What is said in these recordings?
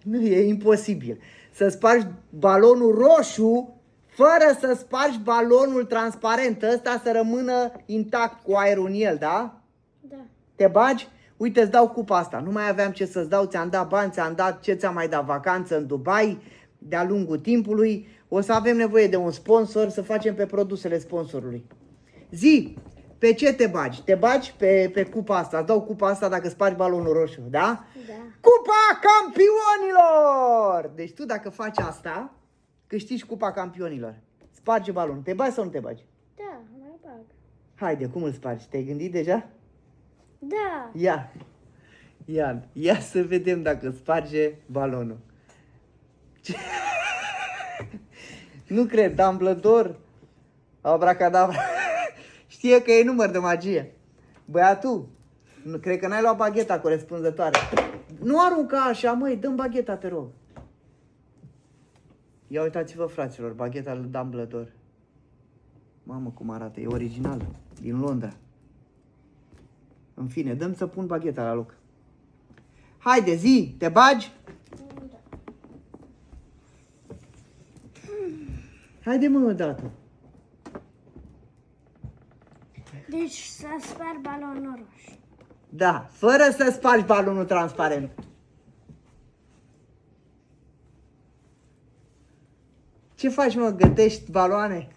Nu, e imposibil. Să spargi balonul roșu fără să spargi balonul transparent. Ăsta să rămână intact cu aerul în el, da? Da. Te bagi? Uite, îți dau cupa asta. Nu mai aveam ce să-ți dau, ți-am dat bani, ți-am dat ce ți-am mai dat vacanță în Dubai de-a lungul timpului. O să avem nevoie de un sponsor să facem pe produsele sponsorului. Zi, pe ce te bagi? Te bagi pe cupa asta. Îți dau cupa asta dacă spargi balonul roșu, da? Da. Cupa campionilor! Deci tu dacă faci asta, câștigi cupa campionilor. Sparge balonul. Te bagi sau nu te bagi? Da, mai bag. Haide, cum îl spargi? Te-ai gândit deja? Da. Ia să vedem dacă sparge balonul. Nu cred, Dumbledore, abracadabra, știe că e număr de magie. Băiatul, cred că n-ai luat bagheta corespunzătoare. Nu arunca așa, măi, dă-mi bagheta, te rog. Ia uitați-vă, fraților, bagheta lui Dumbledore. Mamă, cum arată, e originală, din Londra. În fine, dăm să pun bagheta la loc. Haide, zi, te bagi? Haide, mă, odată. Deci să spar balonul roșu. Da, fără să spargi balonul transparent. Ce faci, mă? Gătești baloane?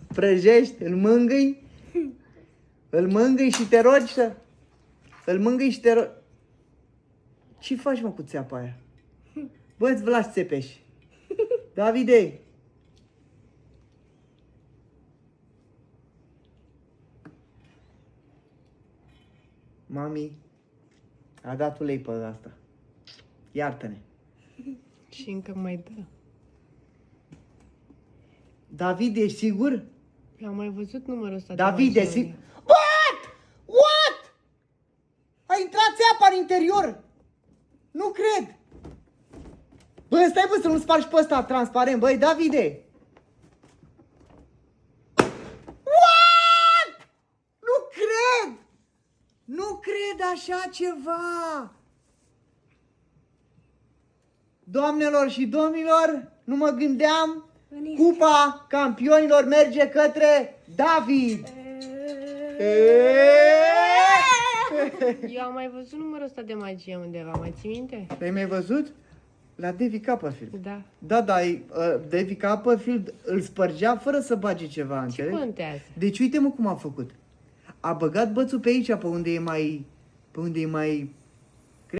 Prăjești? Îl mângâi? Îl mângâi și te rogi să... Îl mângâi și te rogi... Ce faci, mă, cu țeapa aia? Bă, îți vlași țepeși. Davide! Mami a dat ulei pe asta. Iartă-ne. Și încă mai dă. David, ești sigur? Am mai văzut numărul ăsta. David, de ești sigur? What? A intrat țeapa în interior? Nu cred. Bă, stai, bă, să nu spargi pe ăsta transparent, băi, Davide. What? Nu cred. Nu cred așa ceva. Doamnelor și domnilor, nu mă gândeam, cupa campionilor merge către David. Eu am mai văzut numărul ăsta de magie undeva, mai ții minte? L-ai mai văzut? La David Copperfield. Da. Da, David Copperfield îl spărgea fără să bage ceva, Ce înțelegi? contează? Deci uite-mă cum a făcut. A băgat bățul pe aici, pe unde e mai